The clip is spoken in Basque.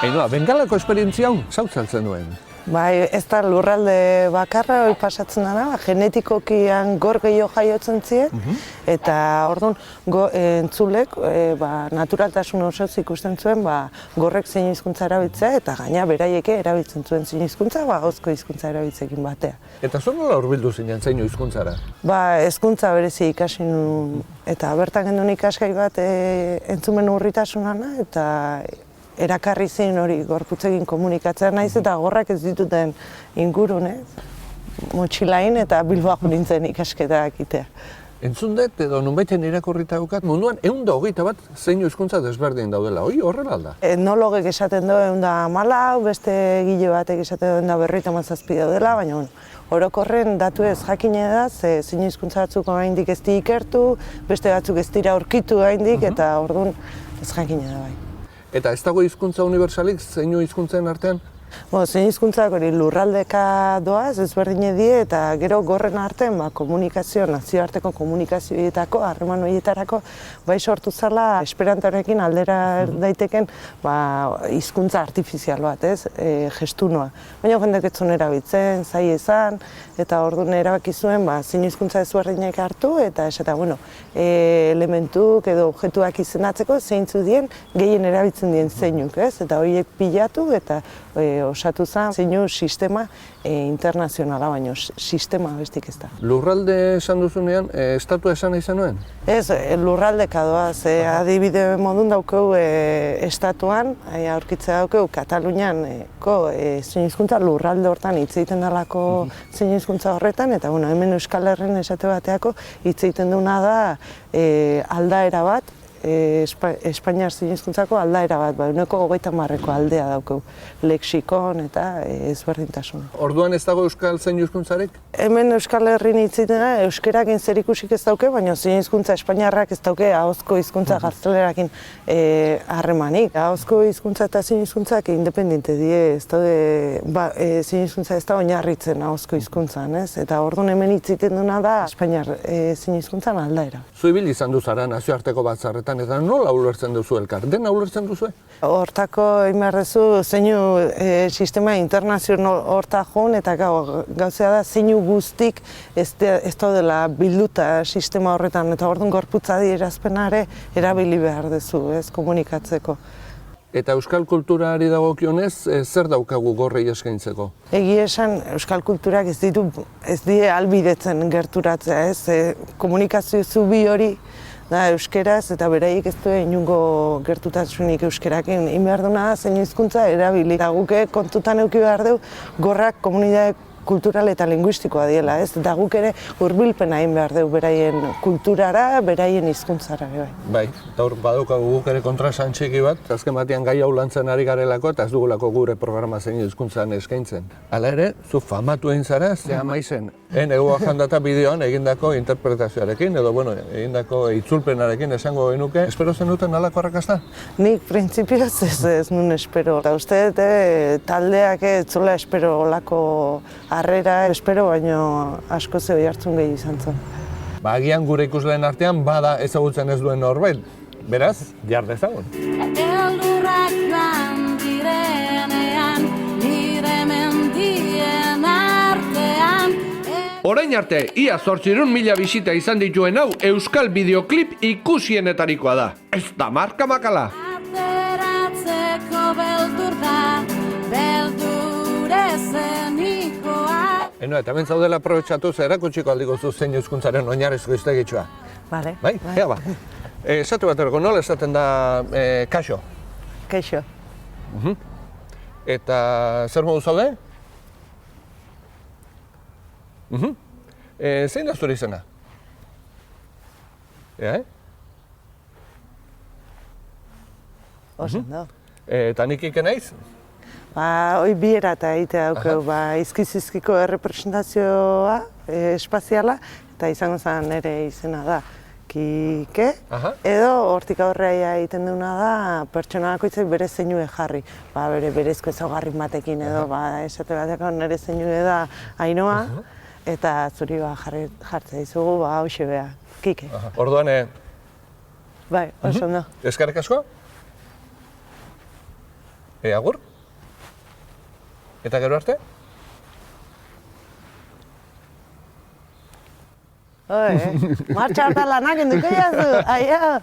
Ainhoa, bengalako esperientzia hau zautzen zenuen? Bai, ez da lurralde bakarra hori pasatzen dara, genetikokian gor gehiago jaiotzen ziren, eta orduan entzulek naturaltasun osoz ikusten zuen gorrek zein hizkuntza erabiltzea, eta gaina beraieke erabiltzen zuen zein hizkuntza, ahozko hizkuntza erabiltzekin batea. Eta zu nola hurbildu zinen zeinu hizkuntzara? Hezkuntza berezi ikasi nuen, eta bertan gendun ikasgai bat entzumen urritasunana, eta erakarri zein hori gorputzekin komunikatzea naiz eta gorrak ez dituten ingurune, motxilain eta Bilbaoko nintzen ikasketak itea. Entzun dut edo nunbaiten irakurrita daukat, munduan 121 zeinu hizkuntza desberdin daudela, hori horrela alda? Etnologek esaten du 114, beste egile batek esaten du 57 daudela, baina orokorren datu ez jakine da, zeinu hizkuntza batzuk oraindik ez ikertu, beste batzuk ez dira aurkitu oraindik eta orduan ez jakine da bai. Eta ez dago hizkuntza universalik zeinu hizkuntzen artean? Zein hizkuntzak hori lurraldeka doaz, ezberdine die, eta gero gorren artean komunikazio, nazioarteko komunikazioetako, harreman horietarako, bai sortu zala esperantorekin aldera daiteken hizkuntza artifizial bat, gestunoa. Baina jendek ez zuen erabiltzen, zai ezan, eta orduan erabaki zuen zein hizkuntza ezberdinak hartu, eta elementuk edo objektuak izenatzeko zeintzu dien gehien erabiltzen dien zeinuk, eta horiek pilatu eta osatu zen zeinu sistema internazionala, baino sistema bestik ez da. Lurralde esan duzunean, estatua esan nahi zenuen? Ez, lurraldeka doaz, adibide modun daukeu estatuan, aurkitzea daukeu Katalunian zein hizkuntza lurralde hortan hitz egiten dalako zein hizkuntza horretan, eta hemen Euskal Herrian esate bateako hitz egiten duna da aldaera bat, Espainiar zein hizkuntzako aldaera bat, 130ko aldea daukeu, lexikon eta ezberdintasun. Orduan ez dago euskal zeinu hizkuntzarik? Hemen Euskal Herrin hitz egiten da, euskerakin zerikusik ez dauke, baina zein hizkuntza espainiarrak ez dauke ahozko hizkuntza gaztelerakin harremanik. Ahozko hizkuntza eta zein hizkuntzak independente die, ez daude, zein hizkuntza ez da oinarritzen ahozko hizkuntzan, ez? Eta orduan hemen hitz egiten duna da espainiar zein hizkuntzan aldaera. Zu ibili izan duzara nazioarteko batzarretan, eta nola ulertzen duzu elkar? Dena ulertzen duzu? Hortako imarrezu zeinu sistema internazional horta joan, eta gauzea da zeinu guztik ez daudela bilduta sistema horretan, eta orduan gorputza adierazpenare erabili behar duzu, komunikatzeko. Eta euskal kulturari dagokionez, zer daukagu gorrei eskaintzeko? Egia esan, euskal kulturak ez die ahalbidetzen gerturatzea, komunikazio zubi hori da euskeraz, eta beraiek ez du inungo gertutasunik euskerakin. Behar duna zein hizkuntza erabili. Eta guke kontutan eduki behar dugu gorrak komunitate kultural eta linguistikoa diela, eta guk ere hurbilpena egin behar dugu beraien kulturara, beraien hizkuntzara. Bai, eta hor badaukagu guk ere kontraesan txiki bat, azken batean gai hau lantzen ari garelako eta ez dugulako gure programa zein hizkuntzan eskaintzen. Hala ere, zu famatu egin zara, ze amaizen, egoa jandata bideoan egindako interpretazioarekin, edo egindako itzulpenarekin esango genuke. Espero zenuten halako arrakasta? Nik printzipioz ez nun espero. Eta uste taldeak ez zula espero olako harrera, espero, baino asko zeu hartzun gehi izan zen. Agian gure ikusleen artean bada ezagutzen ez duen norbait. Beraz, jar dezagun. Eldurrak joan direnean, nire mendien artean. Orain arte, ia 800.000 bisita izan dituen hau euskal bideoklip ikusienetarikoa da. Ez da marka makala. Ateratzeko beldur da, beldure zenikoa. Eta hemen zaudela aprobetxatuz, erakutsiko aldiko zu zein hizkuntzaren oinarrizko hiztegitxoa. Bale. Bai? Ea ba. Esatu bat ergo, nola esaten da kaixo? Kaixo. Eta zer modu zaude? Zein da zure izena? Oso, no. Eta nik iken naiz? Hoi biera eta egitea daukeu, izkiz-izkiko errepresentazioa espaziala, eta izango zen nire izena da Kike, edo hortik aurrea egiten duna da pertsonalako itzak bere zeinue jarri. Berezko ezaugarri batekin edo, esate bateko nire zeinue da Ainhoa, eta zuri jartzea dizugu, hauxe beha, Kike. Orduan, bai, oso ondo. Eskerrik asko? Agur? Eta gero arte? Martxa hartan lanak enduko jazu, aia!